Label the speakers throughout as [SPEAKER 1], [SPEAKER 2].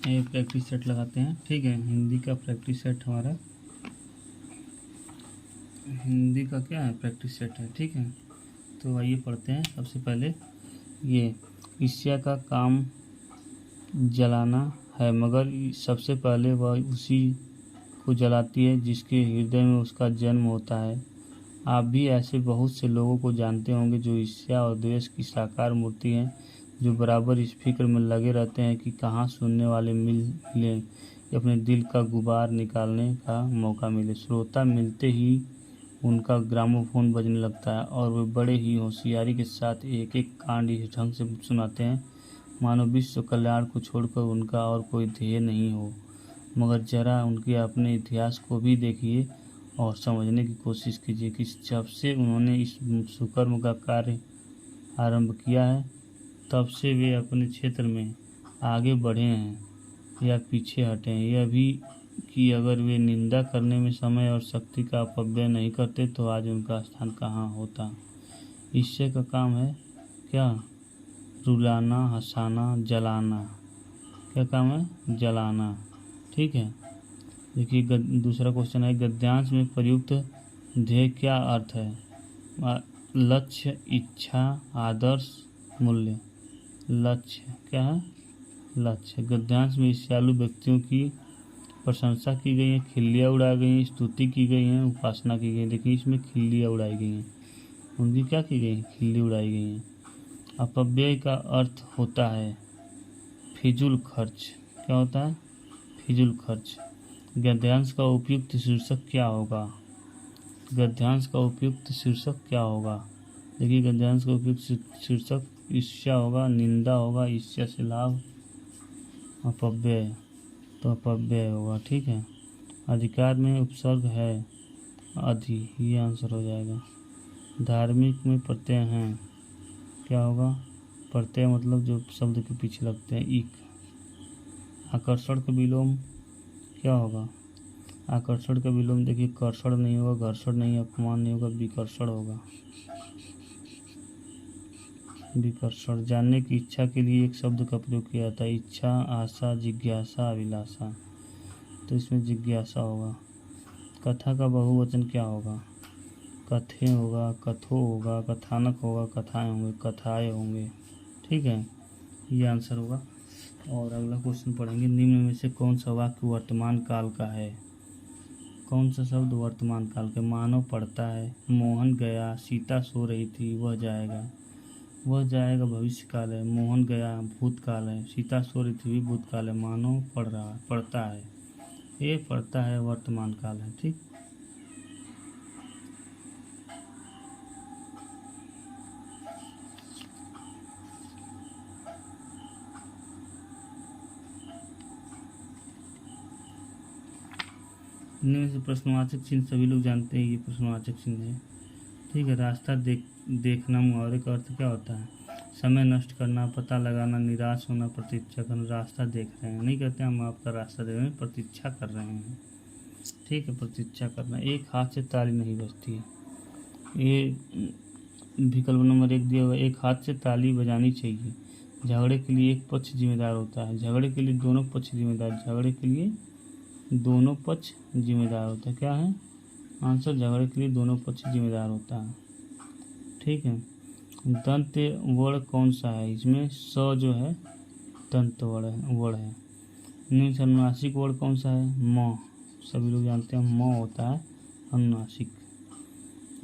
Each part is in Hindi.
[SPEAKER 1] ये प्रैक्टिस सेट लगाते हैं। ठीक है, हिंदी का प्रैक्टिस सेट हमारा, हिंदी का क्या है, प्रैक्टिस सेट है। ठीक है, तो आइए पढ़ते हैं। सबसे पहले ये ईर्ष्या का काम जलाना है, मगर सबसे पहले वह उसी को जलाती है जिसके हृदय में उसका जन्म होता है। आप भी ऐसे बहुत से लोगों को जानते होंगे जो ईर्ष्या और द्वेष की साकार मूर्ति हैं, जो बराबर इस फिक्र में लगे रहते हैं कि कहाँ सुनने वाले मिलें, अपने दिल का गुबार निकालने का मौका मिले। श्रोता मिलते ही उनका ग्रामोफोन बजने लगता है और वे बड़े ही होशियारी के साथ एक एक कांड इस ढंग से सुनाते हैं मानो विश्व कल्याण को छोड़कर उनका और कोई ध्येय नहीं हो। मगर जरा उनके अपने इतिहास को भी देखिए और समझने की कोशिश कीजिए कि जब से उन्होंने इस सुकर्म का कार्य आरंभ किया है, तब से वे अपने क्षेत्र में आगे बढ़े हैं या पीछे हटे हैं। यह भी कि अगर वे निंदा करने में समय और शक्ति का अपव्यय नहीं करते तो आज उनका स्थान कहाँ होता। ईर्ष्या का काम है क्या, रुलाना, हंसाना, जलाना। क्या काम है, जलाना। ठीक है, देखिए दूसरा क्वेश्चन है, गद्यांश में प्रयुक्त ध्येय क्या अर्थ है। लक्ष्य, इच्छा, आदर्श, मूल्य। लक्ष्य क्या है, लक्ष्य। गद्यांश में ईर्ष्यालु व्यक्तियों की प्रशंसा की गई है, खिल्लियाँ उड़ाई गई हैं, स्तुति की गई है, उपासना की गई है। देखिए इसमें खिल्लियाँ उड़ाई गई हैं, उनकी क्या की गई, खिल्ली उड़ाई गई हैं। अपव्यय का अर्थ होता है फिजूल खर्च। क्या होता है, फिजूल खर्च। गद्यांश का उपयुक्त शीर्षक क्या होगा, गद्यांश का उपयुक्त शीर्षक क्या होगा। देखिए गद्यांश का उपयुक्त शीर्षक ईर्ष्या होगा, निंदा होगा, ईर्ष्या से लाभ, अपव्यय, तो अपव्यय होगा। ठीक है, अधिकार में उपसर्ग है अधि, ये आंसर हो जाएगा। धार्मिक में प्रत्यय हैं, क्या होगा, प्रत्यय मतलब जो शब्द के पीछे लगते हैं, इक। आकर्षण का विलोम क्या होगा, आकर्षण का विलोम देखिए कर्षण नहीं होगा, घर्षण नहीं, अपमान नहीं होगा, विकर्षण होगा, विकर्षण। जानने की इच्छा के लिए एक शब्द का प्रयोग किया जाता है, इच्छा, आशा, जिज्ञासा, अभिलाषा, तो इसमें जिज्ञासा होगा। कथा का बहुवचन क्या होगा, कथे होगा, कथो होगा, कथानक होगा, कथाएं होंगे, कथाएं होंगे। ठीक है, ये आंसर होगा। और अगला क्वेश्चन पढ़ेंगे, निम्न में से कौन सा वाक्य वर्तमान काल का है। कौन सा शब्द वर्तमान काल का, मानव पढ़ता है, मोहन गया, सीता सो रही थी, वह जाएगा। वह जाएगा भविष्य काल है, मोहन गया भूतकाल है, सीता सो रही थी भी भूतकाल है, मानव पढ़ रहा पढ़ता है, ये पढ़ता है वर्तमान काल है। ठीक, इनमें से प्रश्नवाचक चिन्ह सभी लोग जानते हैं, ये प्रश्नवाचक चिन्ह है। ठीक है, रास्ता देखना मुहावरे का अर्थ क्या होता है, समय नष्ट करना, पता लगाना, निराश होना, प्रतीक्षा करना। रास्ता देख रहे हैं, नहीं कहते हम आपका रास्ता देख रहे हैं, प्रतीक्षा कर रहे हैं। ठीक है, प्रतीक्षा करना। एक हाथ से ताली नहीं बजती है, ये विकल्प नंबर 1 दिया हुआ, एक हाथ से ताली बजानी चाहिए। झगड़े के लिए एक पक्ष जिम्मेदार होता है, झगड़े के लिए दोनों पक्ष जिम्मेदार, झगड़े के लिए दोनों पक्ष जिम्मेदार होता है। क्या है आंसर, झगड़े के लिए दोनों पक्ष जिम्मेदार होता है। ठीक है, दंत वर्ण कौन सा है, इसमें स जो है दंत वर्ण है। निम्न अनुनासिक वर्ण कौन सा है, म, सभी लोग जानते हैं म होता है अनुनासिक।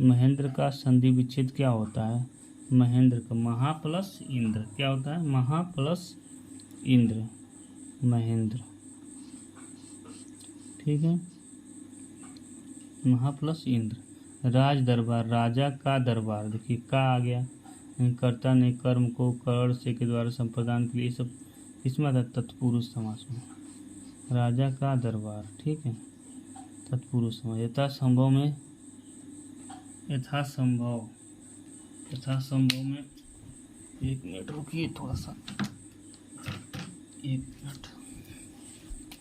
[SPEAKER 1] महेंद्र का संधि विच्छेद क्या होता है, महेंद्र का महा प्लस इंद्र, क्या होता है, महा प्लस इंद्र, महेंद्र। ठीक है, महा प्लस इंद्र। राज दरबार, राजा का दरबार, देखिए का आ गया, कर्ता ने कर्म को कर्ण से के द्वारा संप्रदान के लिए, सब इसमें आता है तत्पुरुष समास में, राजा का दरबार। ठीक है, तत्पुरुष समास। यथासंभव में, यथासंभव, यथासंभव में, एक मिनट रुकिए थोड़ा सा, एक मिनट,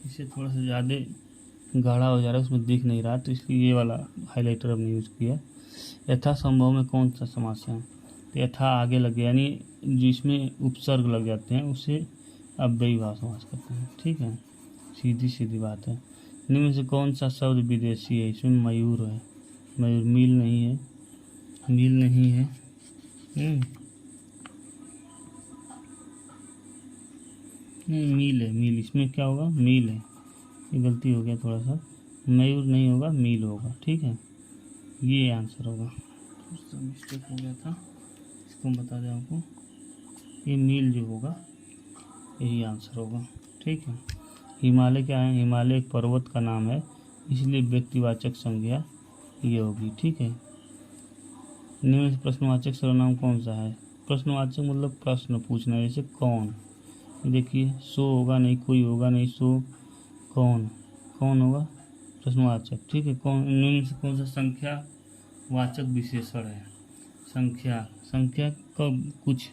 [SPEAKER 1] इसे थोड़ा सा ज़्यादा गाढ़ा हो जा रहा है, उसमें दिख नहीं रहा, तो इसलिए ये वाला हाइलाइटर हमने यूज़ किया। यथासंभव में कौन सा समास है, तो यथा आगे लग गया, यानी जिसमें उपसर्ग लग जाते हैं उसे अव्ययी भाव समास कहते हैं। ठीक है, सीधी सीधी बात है। इनमें में से कौन सा शब्द विदेशी है? इसमें मयूर है। मयूर, मील नहीं है, मील नहीं है। नहीं, मील है, मील। इसमें क्या होगा? मील है। ये गलती हो गया थोड़ा सा, मयूर नहीं होगा, मील होगा। ठीक है, ये आंसर होगा। मिस्टेक हो गया था, इसको बता दें आपको। ये मील जो होगा यही आंसर होगा। ठीक है, हिमालय क्या है? हिमालय एक पर्वत का नाम है, इसलिए व्यक्तिवाचक संज्ञा ये होगी। ठीक है, निम्न से प्रश्नवाचक सर्वनाम कौन सा है? प्रश्नवाचक मतलब प्रश्न पूछना, जैसे कौन। देखिए, सो होगा नहीं, कोई होगा नहीं, सो कौन, कौन होगा प्रश्नवाचक। ठीक है, कौन, निम्न से कौन सा संख्या वाचक विशेषण है? संख्या, संख्या कब कुछ,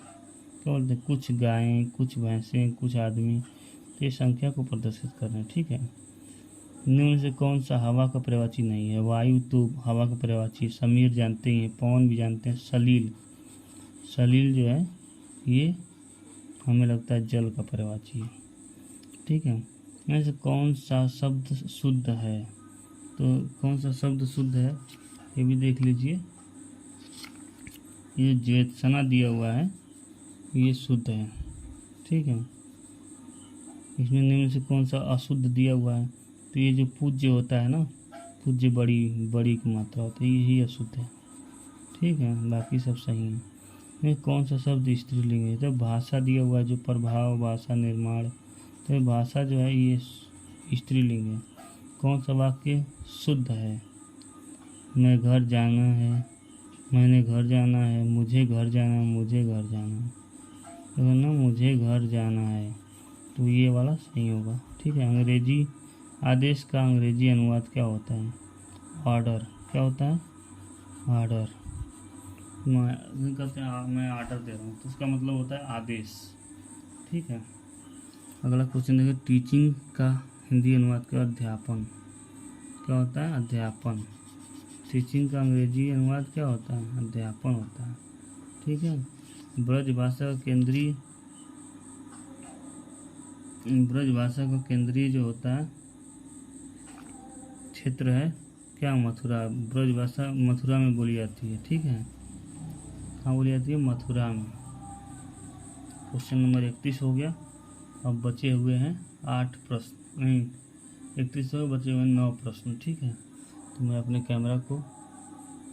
[SPEAKER 1] क्या बोलते हैं, कुछ गायें, कुछ भैंसें, कुछ आदमी, तो ये संख्या को प्रदर्शित कर रहे हैं। ठीक है, निम्न से कौन सा हवा का पर्यायवाची नहीं है? वायु तो हवा का पर्यायवाची, समीर जानते ही हैं, पवन भी जानते हैं। सलील, सलील जो है ये हमें लगता है जल का पर्यायवाची है। ठीक है, इनमें से कौन सा शब्द शुद्ध है? तो कौन सा शब्द शुद्ध है ये भी देख लीजिए। ये ज्वेत्सना दिया हुआ है, ये शुद्ध है। ठीक है, इसमें निम्न से कौन सा अशुद्ध दिया हुआ है? तो ये जो पूज्य होता है ना, पूज्य बड़ी बड़ी की मात्रा होती है, यही अशुद्ध है। ठीक है, बाकी सब सही है। में कौन सा शब्द स्त्रीलिंग है? तो भाषा दिया हुआ है, जो प्रभाव, भाषा, निर्माण, तो भाषा जो है ये स्त्रीलिंग है। कौन सा वाक्य शुद्ध है? मैं घर जाना है, मैंने घर जाना है, मुझे घर जाना है, मुझे घर जाना है, तो ना मुझे घर जाना है, तो ये वाला सही होगा। ठीक है, अंग्रेजी आदेश का अंग्रेजी अनुवाद क्या होता है? ऑर्डर। क्या होता है? ऑर्डर। मैं कहते हैं मैं ऑर्डर दे रहा हूँ, तो उसका मतलब होता है आदेश। ठीक है, अगला क्वेश्चन देखिए, टीचिंग का हिंदी अनुवाद क्या? अध्यापन। क्या होता है? अध्यापन। टीचिंग का अंग्रेजी अनुवाद क्या होता है? अध्यापन होता है। ठीक है, ब्रज भाषा का केंद्रीय जो होता है क्षेत्र है क्या? मथुरा। ब्रज भाषा मथुरा में बोली जाती है। ठीक है, कहाँ बोली जाती है? मथुरा में। क्वेश्चन नंबर 31 हो गया। अब बचे हुए हैं 8 प्रश्न, नहीं 31 हो, बचे हुए 9 प्रश्न। ठीक है, तो मैं अपने कैमरा को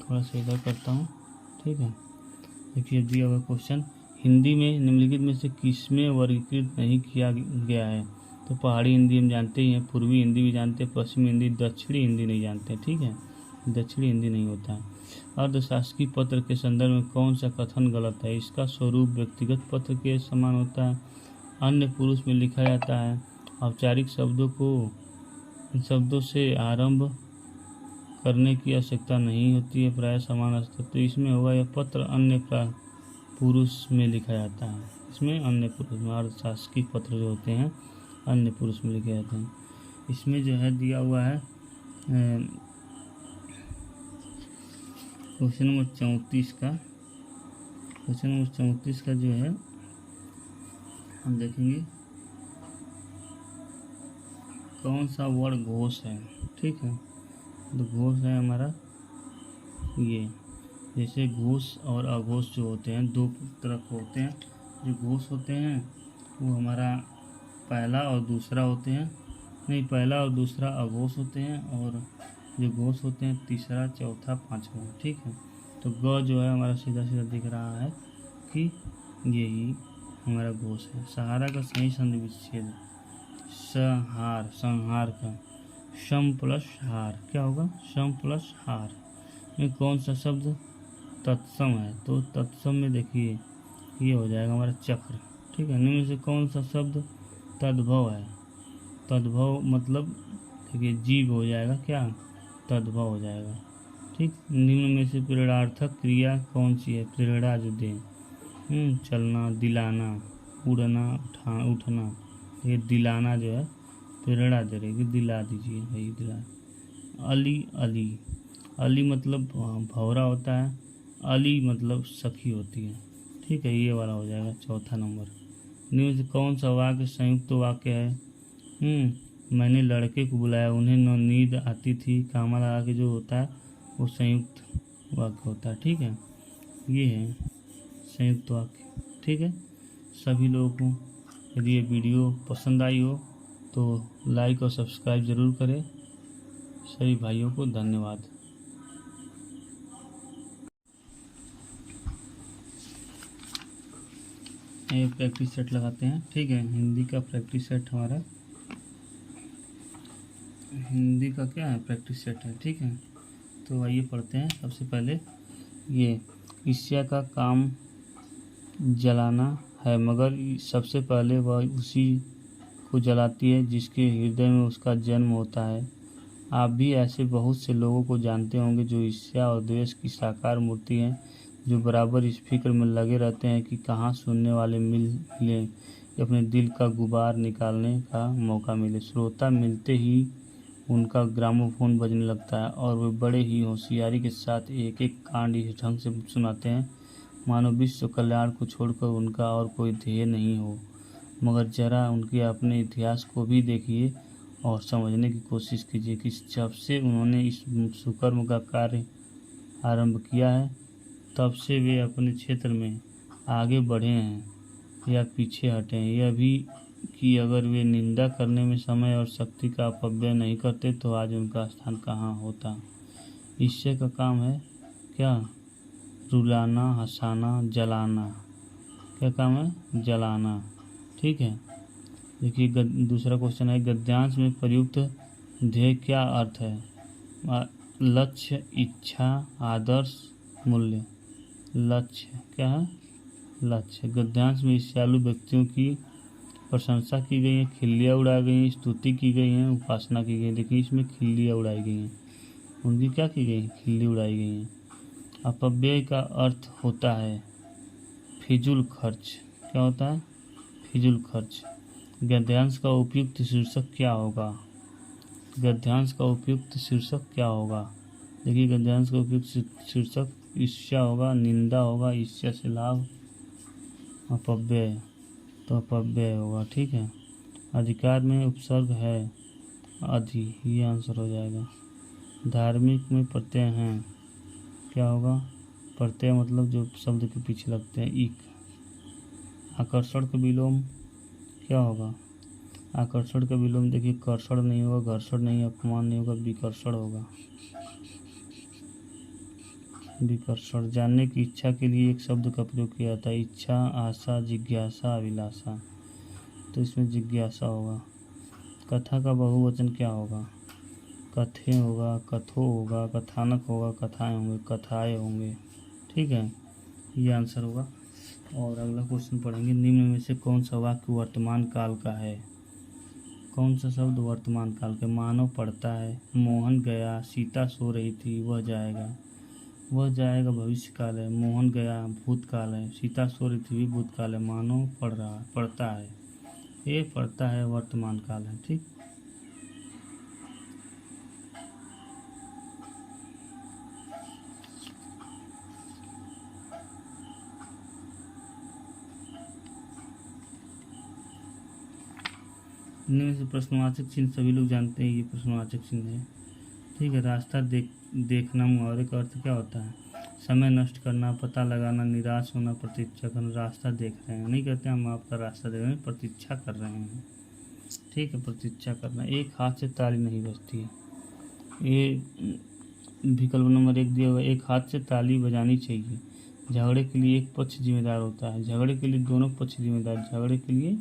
[SPEAKER 1] थोड़ा सा इधर करता हूँ। ठीक है, देखिए दिया हुआ क्वेश्चन, हिंदी में निम्नलिखित में से किसमें वर्गीकृत नहीं किया गया है? तो पहाड़ी हिंदी हम जानते ही हैं, पूर्वी हिंदी भी जानते हैं, पश्चिमी हिंदी, दक्षिणी हिंदी नहीं जानते। ठीक है, दक्षिणी हिंदी नहीं होता है। अर्धशासकीय पत्र के संदर्भ में कौन सा कथन गलत है? इसका स्वरूप व्यक्तिगत पत्र के समान होता है, अन्य पुरुष में लिखा जाता है, औपचारिक शब्दों से आरंभ करने की आवश्यकता नहीं होती है, प्राय समान स्तर। तो इसमें होगा यह पत्र अन्य पुरुष में लिखा जाता है। इसमें अन्य पुरुष में, अर्धशासकीय पत्र जो होते हैं अन्य पुरुष में लिखे जाते हैं। इसमें जो है दिया हुआ है क्वेश्चन नंबर 34 का, क्वेश्चन नंबर 34 का जो है हम देखेंगे कौन सा वर्ड घोष है। ठीक है, तो घोष है हमारा ये, जैसे घोष और अघोष जो होते हैं दो तरफ होते हैं। जो घोष होते हैं वो हमारा पहला और दूसरा होते हैं, नहीं पहला और दूसरा अघोष होते हैं, और जो घोष होते हैं तीसरा, चौथा, पांचवा। ठीक है, तो ग जो है हमारा सीधा सीधा दिख रहा है कि यही हमारा घोष है। सहारा का सही संधि विच्छेद संहार, संहार का सम प्लस हार क्या होगा? सम प्लस हार में कौन सा शब्द तत्सम है? तो तत्सम में देखिए ये हो जाएगा हमारा चक्र। ठीक है, निम्न से कौन सा शब्द तद्भव है? तद्भव मतलब देखिए जीव हो जाएगा, क्या तद्भव हो जाएगा। ठीक, निम्न में से प्रेरणार्थक क्रिया कौन सी है? प्रेरणा जो दे, चलना, दिलाना, उड़ना, उठना। ये दिलाना जो है प्रेरणा दे रही, दिला दीजिए भाई, दिला। अली, अली, अली मतलब भौरा होता है, अली मतलब सखी होती है। ठीक है, ये वाला हो जाएगा चौथा नंबर। निम्न से कौन सा वाक्य संयुक्त वाक्य है? मैंने लड़के को बुलाया, उन्हें नींद आती थी, कामा लगा के जो होता है वो संयुक्त वाक्य होता है। ठीक है, ये है संयुक्त वाक्य। ठीक है, सभी लोगों को यदि ये वीडियो पसंद आई हो तो लाइक और सब्सक्राइब ज़रूर करें। सभी भाइयों को धन्यवाद। ये प्रैक्टिस सेट लगाते हैं। ठीक है, हिंदी का प्रैक्टिस सेट हमारा, हिंदी का क्या है, प्रैक्टिस सेट है। ठीक है, तो आइए पढ़ते हैं। सबसे पहले ये ईर्ष्या का काम जलाना है, मगर सबसे पहले वह उसी को जलाती है जिसके हृदय में उसका जन्म होता है। आप भी ऐसे बहुत से लोगों को जानते होंगे जो ईर्ष्या और द्वेष की साकार मूर्ति हैं, जो बराबर इस फिक्र में लगे रहते हैं कि कहाँ सुनने वाले मिल लें, अपने दिल का गुबार निकालने का मौका मिले। श्रोता मिलते ही उनका ग्रामोफोन बजने लगता है और वे बड़े ही होशियारी के साथ एक एक कांड इस ढंग से सुनाते हैं मानो विश्व कल्याण को छोड़कर उनका और कोई ध्येय नहीं हो। मगर जरा उनके अपने इतिहास को भी देखिए और समझने की कोशिश कीजिए कि जब से उन्होंने इस सुकर्म का कार्य आरंभ किया है तब से वे अपने क्षेत्र में आगे बढ़े हैं या पीछे हटे हैं। यह भी कि अगर वे निंदा करने में समय और शक्ति का अपव्यय नहीं करते तो आज उनका स्थान कहाँ होता। ईर्ष्या का काम है क्या? रुलाना, हंसाना, जलाना। क्या काम है? जलाना। ठीक है, देखिए दूसरा क्वेश्चन है, गद्यांश में प्रयुक्त ध्येय क्या अर्थ है? लक्ष्य, इच्छा, आदर्श, मूल्य। लक्ष्य क्या है? लक्ष्य। गद्यांश में ईर्ष्यालु व्यक्तियों की प्रशंसा की गई है, खिल्लियाँ उड़ाई गई हैं, स्तुति की गई है, उपासना की गई। देखिए इसमें खिल्लियाँ उड़ाई गई हैं, उनकी क्या की गई? खिल्ली उड़ाई गई हैं। अपव्यय का अर्थ होता है फिजूल खर्च। क्या होता है? फिजूल खर्च। गद्यांश का उपयुक्त शीर्षक क्या होगा? गद्यांश का उपयुक्त शीर्षक क्या होगा? देखिए गद्यांश का उपयुक्त शीर्षक ईर्ष्या होगा, निंदा होगा, ईर्ष्या से लाभ, अपव्यय, तो अपव्यय होगा। ठीक है, अधिकार में उपसर्ग है अधि, ये आंसर हो जाएगा। धार्मिक में प्रत्यय हैं, क्या होगा? प्रत्यय मतलब जो शब्द के पीछे लगते हैं, इक। आकर्षण का विलोम क्या होगा? आकर्षण का विलोम देखिए कर्षण नहीं होगा, घर्षण नहीं, अपमान नहीं होगा, विकर्षण होगा। विकर्षण। जानने की इच्छा के लिए एक शब्द का प्रयोग किया जाता है, इच्छा, आशा, जिज्ञासा, अभिलाषा, तो इसमें जिज्ञासा होगा। कथा का बहुवचन क्या होगा? कथे होगा, कथो होगा, कथानक होगा, कथाएं होंगे, कथाएं होंगे। ठीक है, ये आंसर होगा। और अगला क्वेश्चन पढ़ेंगे, निम्न में से कौन सा वाक्य वर्तमान काल का है? कौन सा शब्द वर्तमान काल का? मानव पढ़ता है, मोहन गया, सीता सो रही थी, वह जाएगा। वह जाएगा भविष्य काल है, मोहन गया भूतकाल है, सीता सो रही थी भी भूतकाल है, मानव पढ़ता है, ये पढ़ता है वर्तमान काल है। ठीक, इनमें से प्रश्नवाचक चिन्ह सभी लोग जानते हैं, ये प्रश्नवाचक चिन्ह है। ठीक है, रास्ता देखना मुहावरे का अर्थ क्या होता है? समय नष्ट करना, पता लगाना, निराश होना, प्रतीक्षा करना। रास्ता देख रहे हैं, नहीं कहते हम आपका रास्ता देख रहे हैं, प्रतीक्षा कर रहे हैं। ठीक है, प्रतीक्षा करना। एक हाथ से ताली नहीं बजती है, ये विकल्प नंबर 1 दिया हुआ। एक हाथ से ताली बजानी चाहिए। झगड़े के लिए एक पक्ष जिम्मेदार होता है, झगड़े के लिए दोनों पक्ष जिम्मेदार, झगड़े के लिए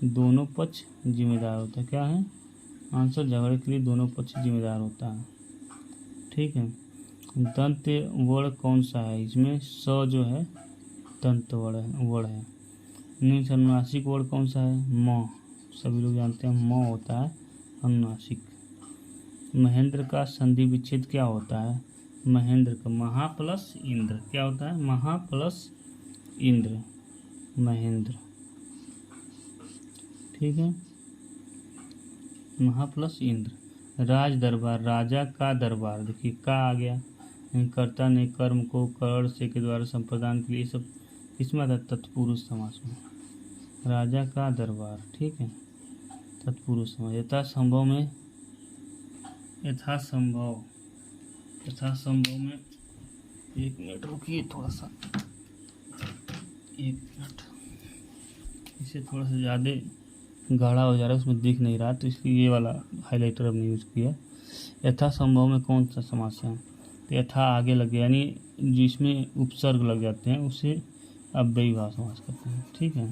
[SPEAKER 1] दोनों पक्ष जिम्मेदार होता है। क्या है आंसर? झगड़े के लिए दोनों पक्ष जिम्मेदार होता है। ठीक है, दंत वर्ण कौन सा है? इसमें स जो है दंत वर्ण है। निम्न से अनुनासिक वर्ण कौन सा है? म। सभी लोग जानते हैं म होता है अनुनासिक। महेंद्र का संधि विच्छेद क्या होता है? महेंद्र का महा प्लस इंद्र क्या होता है? महा प्लस इंद्र, महेंद्र। ठीक है, महा प्लस इंद्र। राज दरबार, राजा का दरबार, देखिए का आ गया। कर्ता ने कर्म को कर्ण से के द्वारा संप्रदान के लिए, सब किसमें आता है? तत्पुरुष समास में। राजा का दरबार, ठीक है। तत्पुरुष समास। यथासंभव में, यथासंभव, यथासंभव में, एक मिनट रुकिए थोड़ा सा, एक मिनट, इसे थोड़ा सा ज़्यादा गाढ़ा हो जा रहा है, उसमें दिख नहीं रहा, तो इसलिए ये वाला हाइलाइटर हमने यूज़ किया। यथासंभव में कौन सा समास है? तो यथा आगे लगे, यानी जिसमें उपसर्ग लग जाते हैं उसे अव्ययीभाव समास कहते हैं, ठीक है।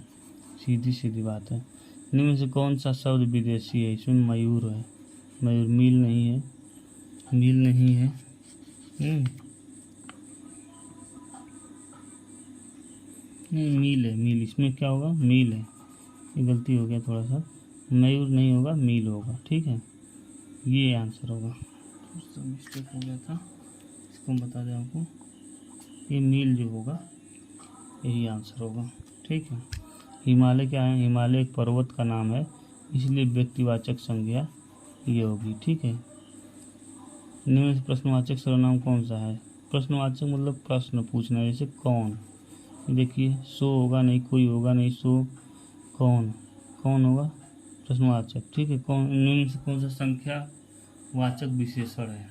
[SPEAKER 1] सीधी सीधी बात है। निम्न में से कौन सा शब्द विदेशी है? इसमें मयूर है, मयूर। मील नहीं है, मील नहीं है। नहीं, मील है, मील। इसमें क्या होगा? मील है। ये गलती हो गया थोड़ा सा, मयूर नहीं होगा, मील होगा, ठीक है। ये आंसर होगा, मिस्टेक हो गया था, इसको बता दें आपको। ये मील जो होगा यही आंसर होगा, ठीक है। हिमालय क्या है? हिमालय एक पर्वत का नाम है, इसलिए व्यक्तिवाचक संज्ञा ये होगी, ठीक है। निम्न से प्रश्नवाचक सर्वनाम कौन सा है? प्रश्नवाचक मतलब प्रश्न पूछना, जैसे कौन। देखिए, सो होगा नहीं, कोई होगा नहीं, सो कौन, कौन होगा? प्रश्नवाचक, ठीक है। कौन, निम्न से कौन सा संख्या वाचक विशेषण है?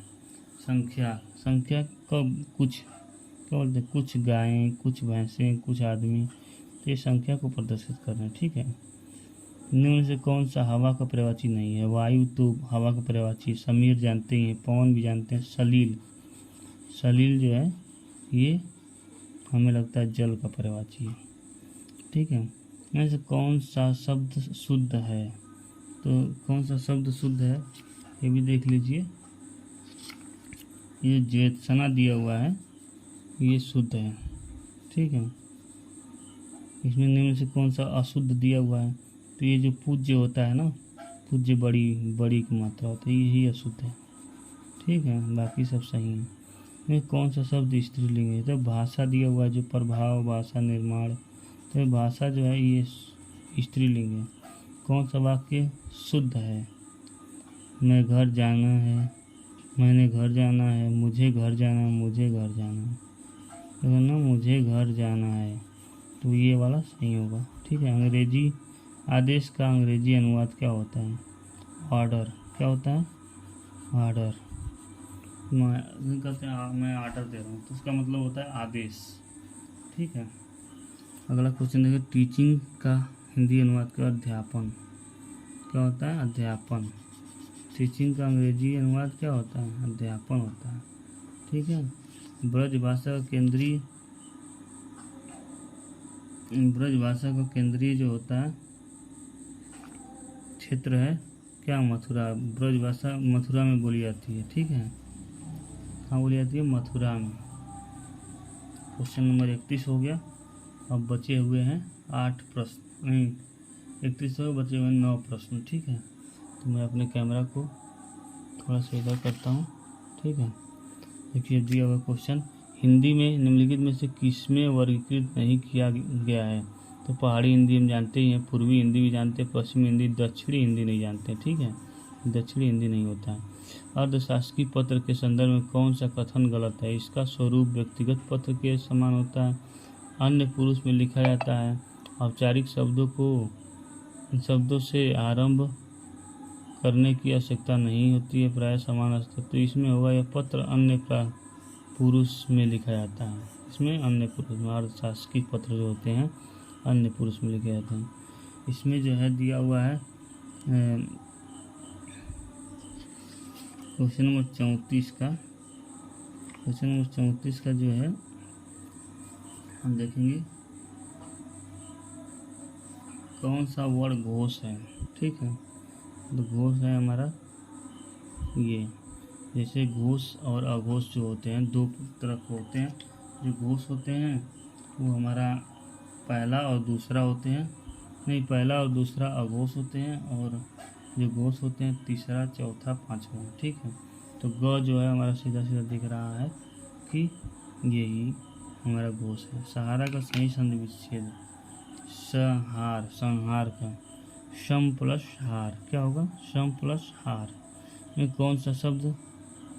[SPEAKER 1] संख्या, संख्या का कुछ क्या बोलते हैं? कुछ गायें, कुछ भैंसें, कुछ आदमी, तो ये संख्या को प्रदर्शित कर रहे हैं, ठीक है। निम्न से कौन सा हवा का पर्यायवाची नहीं है? वायु तो हवा का पर्यायवाची, समीर जानते ही हैं, पवन भी जानते हैं। सलील, सलील जो है ये हमें लगता है जल का पर्यायवाची है, ठीक है। इनमें से कौन सा शब्द शुद्ध है? तो कौन सा शब्द शुद्ध है ये भी देख लीजिए। ये जेत्सना दिया हुआ है, ये शुद्ध है, ठीक है। इसमें निम्न से कौन सा अशुद्ध दिया हुआ है? तो ये जो पूज्य होता है ना, पूज्य बड़ी बड़ी की मात्रा होती है, यही अशुद्ध है, ठीक है। बाकी सब सही है। में कौन सा शब्द स्त्रीलिंग है? तो भाषा दिया हुआ है, जो प्रभाव, भाषा, निर्माण, तो भाषा जो है ये स्त्रीलिंग है। कौन सा वाक्य शुद्ध है? मैं घर जाना है, मैंने घर जाना है, मुझे घर जाना है, मुझे घर जाना है, तो ना मुझे घर जाना है, तो ये वाला सही होगा, ठीक है। अंग्रेजी आदेश का अंग्रेजी अनुवाद क्या होता है? ऑर्डर। क्या होता है? ऑर्डर। मैं कहते हैं मैं ऑर्डर दे रहा हूँ, तो उसका मतलब होता है आदेश, ठीक है। अगला क्वेश्चन देखिए, टीचिंग का हिंदी अनुवाद क्या? अध्यापन। क्या होता है? अध्यापन। टीचिंग का अंग्रेजी अनुवाद क्या होता है? अध्यापन होता है, ठीक है। ब्रज भाषा का केंद्रीय, ब्रज भाषा का केंद्रीय जो होता है क्षेत्र है क्या? मथुरा। ब्रज भाषा मथुरा में बोली जाती है, ठीक है। कहाँ बोली जाती है? मथुरा में। क्वेश्चन नंबर 31 हो गया। अब बचे हुए हैं 8 प्रश्न, नहीं 31 हो, बचे हुए 9 प्रश्न, ठीक है। तो मैं अपने कैमरा को थोड़ा सा इधर करता हूँ, ठीक है। देखिए दिया हुआ क्वेश्चन, हिंदी में निम्नलिखित में से किसमें वर्गीकृत नहीं किया गया है? तो पहाड़ी हिंदी हम जानते ही हैं, पूर्वी हिंदी भी जानते हैं, पश्चिमी हिंदी, दक्षिणी हिंदी नहीं जानते, ठीक है। दक्षिणी हिंदी नहीं होता है। अर्धशासकीय पत्र के संदर्भ में कौन सा कथन गलत है? इसका स्वरूप व्यक्तिगत पत्र के समान होता है, अन्य पुरुष में लिखा जाता है, औपचारिक शब्दों से आरंभ करने की आवश्यकता नहीं होती है, प्राय समान अस्तित्व। तो इसमें होगा यह पत्र अन्य पुरुष में लिखा जाता है, इसमें अन्य पुरुष में, अर्धशासकीय पत्र जो होते हैं अन्य पुरुष में लिखे जाते हैं। इसमें जो है दिया हुआ है क्वेश्चन नंबर 34 का, क्वेश्चन नंबर 34 का जो है हम देखेंगे कौन सा वर्ड घोष है, ठीक है। तो घोष है हमारा ये, जैसे घोष और अघोष जो होते हैं दो तरह के होते हैं। जो घोष होते हैं वो हमारा पहला और दूसरा होते हैं, नहीं पहला और दूसरा अघोष होते हैं, और जो घोष होते हैं तीसरा, चौथा, पांचवा, ठीक है। तो ग जो है हमारा सीधा सीधा दिख रहा है कि यही हमारा घोष है। सहारा का सही संधि विच्छेद संहार, संहार का सम प्लस हार क्या होगा? सम प्लस हार। में कौन सा शब्द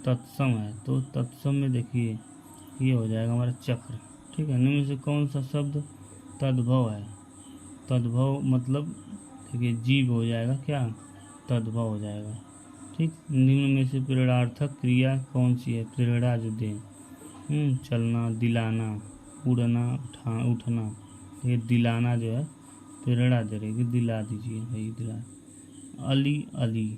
[SPEAKER 1] तत्सम है? तो तत्सम में देखिए ये हो जाएगा हमारा चक्र, ठीक है। निम्न से कौन सा शब्द तद्भव है? तद्भव मतलब देखिए जीव हो जाएगा क्या, तद्भव हो जाएगा। ठीक, निम्न में से प्रेरणार्थक क्रिया कौन सी है? प्रेरणा जो दे, चलना, दिलाना, उड़ना, उठना। ये दिलाना जो है प्रेरणा दे रही, दिला दीजिए भाई, दिला। अली, अली,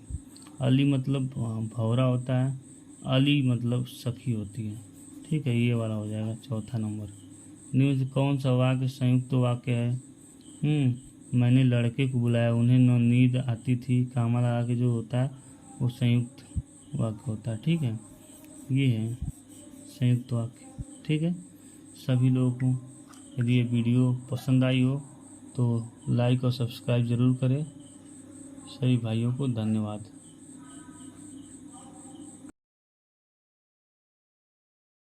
[SPEAKER 1] अली मतलब भौरा होता है, अली मतलब सखी होती है। ठीक है, ये वाला हो जाएगा चौथा नंबर। निम्न से कौन सा वाक्य संयुक्त वाक्य है? मैंने लड़के को बुलाया, उन्हें नींद आती थी, कामा लगा के जो होता है वो संयुक्त वाक्य होता है। ठीक है, ये है संयुक्त वाक्य। ठीक है, सभी लोगों को यदि ये वीडियो पसंद आई हो तो लाइक और सब्सक्राइब ज़रूर करें। सभी भाइयों को धन्यवाद।